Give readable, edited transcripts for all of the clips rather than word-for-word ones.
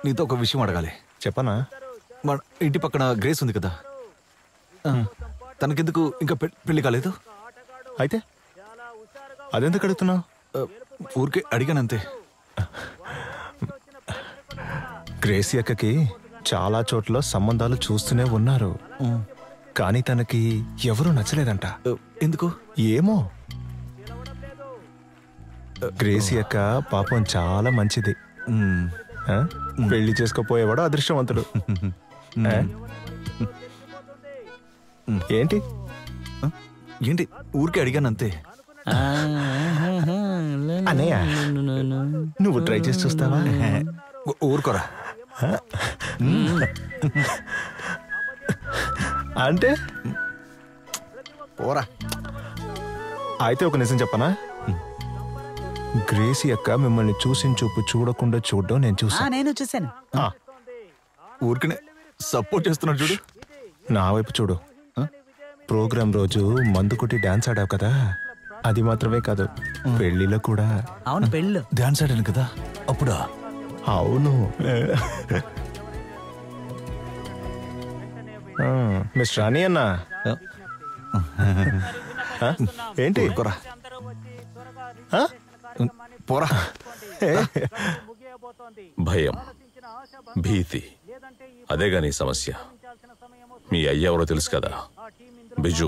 నీతో ఒక విషయం అడగాలి. చెప్పనా? మన ఇంటి పక్కన గ్రేస్ ఉంది కదా, తనకెందుకు ఇంకా పెళ్లి కాలేదు? అయితే అదెందుకు అడుగుతున్నావు? ఊరికే అడిగానంతే. గ్రేసీ అక్కకి చాలా చోట్ల సంబంధాలు చూస్తూనే ఉన్నారు, కానీ తనకి ఎవరూ నచ్చలేదంట. ఎందుకు? ఏమో. గ్రేసీ అక్క పాపం చాలా మంచిది. పెళ్లి చేసుకోపోయేవాడు అదృష్టవంతుడు. ఏంటి ఏంటి ఊరికే అడిగానంతే. అన్నయ్య నువ్వు ట్రై చేసి చూస్తావా? ఊరుకోరా. అంటే పోరా. అయితే ఒక నిజం చెప్పనా? గ్రేసీ అక్క మిమ్మల్ని చూసిన చూపు చూడకుండా చూడడం నేను చూసాను. ఊరికనే సపోర్ట్ చేస్తున్నాడు చూడు. నా వైపు చూడు. ప్రోగ్రాం రోజు మందు కొట్టి డాన్స్ ఆడావు కదా, అది మాత్రమే కాదు పెళ్లిలో కూడా. అవును, పెళ్ళిలో డాన్స్ ఆడాను కదా అప్పుడా? అవును. మిస్టర్ రాణి అన్న ఏంటి? ఊరుకోరా. పోరా. భయం, భీతి, అదేగా నీ సమస్య. మీ అయ్య ఎవరో తెలుసు కదా, బిజు.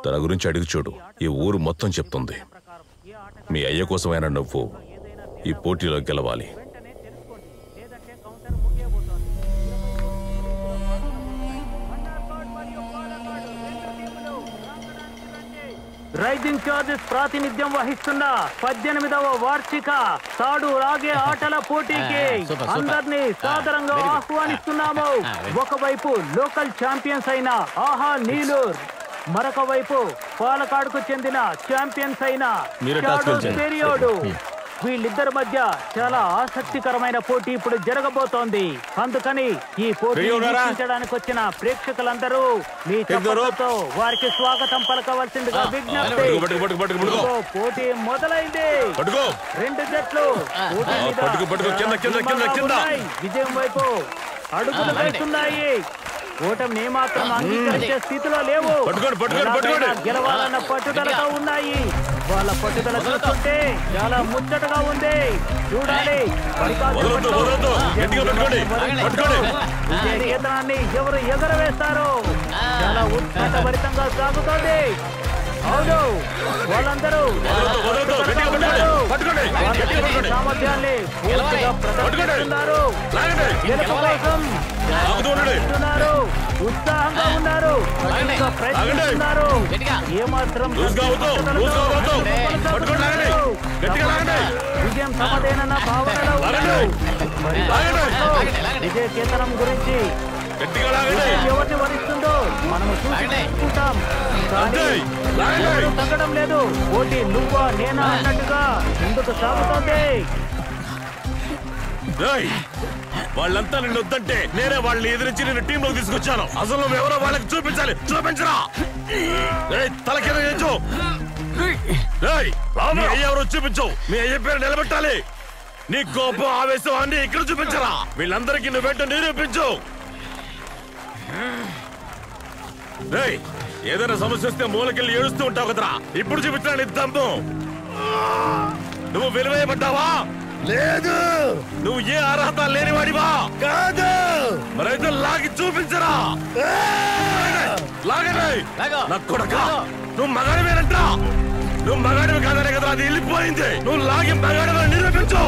తన గురించి అడిగి చూడు, ఈ ఊరు మొత్తం చెప్తుంది. మీ అయ్య కోసమైనా నువ్వు ఈ పోటీలో గెలవాలి. రైజింగ్ చార్జెస్ ప్రాతినిధ్యం వహిస్తున్న 18వ వార్షిక తాడు లాగే ఆటల పోటీకి అందరినీ సాదరంగా ఆహ్వానిస్తున్నాము. ఒకవైపు లోకల్ ఛాంపియన్స్ అయిన ఆహా నీలూర్, మరొక వైపు పాలకాడుకు చెందిన ఛాంపియన్స్ అయిన పెరియోడు. వీళ్ళిద్దరి మధ్య చాలా ఆసక్తికరమైన పోటీ ఇప్పుడు జరగబోతోంది. అందుకని ఈ పోటీ వీక్షించడానికి వచ్చిన ప్రేక్షకులందరూ మీ చప్పట్లతో వారికి స్వాగతం పలకవలసిందిగా విజ్ఞప్తి. పోటీ మొదలైంది. 2 జట్లు విజయం వైపు అడుగులు వేస్తున్నాయి. ఓటమిని ఏమాత్రం అంగీకరించే స్థితిలో లేవు. గెలవాలన్న పట్టుదలతో ఉన్నాయి. వాళ్ళ పట్టుదల చూస్తుంటే చాలా ముచ్చటగా ఉంది. చూడాలి విజయకేతనాన్ని ఎవరు ఎగరవేస్తారో. చాలా ఉత్కంఠభరితంగా సాగుతోంది. అవును, వాళ్ళందరూ సామర్థ్యాన్ని పూర్తిగా ప్రదర్శిస్తున్నారు. గెలుపు కోసం ఉత్సాహంగా ఉన్నారు, ప్రయత్నిస్తున్నారు. ఏమాత్రం విజయం సమదేనన్న భావనలో ఉన్నారు. విజయ కేతనం గురించి ఎవరిని వరిస్తుందో మనము చూసుకుంటాం, కానీ తగ్గడం లేదు. పోటీ నువ్వా నేనా అన్నట్టుగా ముందుకు సాగుతోంది. వాళ్ళంతా నిన్ను వద్దంటే నేనే వాళ్ళని ఎదిరించి నేను టీంలోకి తీసుకొచ్చాను. అసలు నువ్వు ఎవరో వాళ్ళకి చూపించాలి. చూపించరా, తలకేదో చేయించు. మీ అయ్య ఎవరో చూపించు. మీ అయ్య పేరు నిలబెట్టాలి. నీ కోపం, ఆవేశం అన్ని ఇక్కడ చూపించరా. వీళ్ళందరికీ నువ్వేంటో నిరూపించు. ఏదైనా సమస్య వస్తే మూలకెళ్ళి ఏడుస్తూ ఉంటావు కదరా, ఇప్పుడు చూపించరా నీ దమ్ము. నువ్వు విలువేయబడ్డావా? లేదు. నువ్వు ఏ అర్హత లేనివాడివా? కాదు. మరైతే లాగి చూపించరా. లాగనే నా కొడకా, నువ్వు మగాడివేనంటా. నువ్వు మగాడివి కాదనే కదా అది వెళ్ళిపోయింది. నువ్వు లాగి మగాడివని నిరూపించు.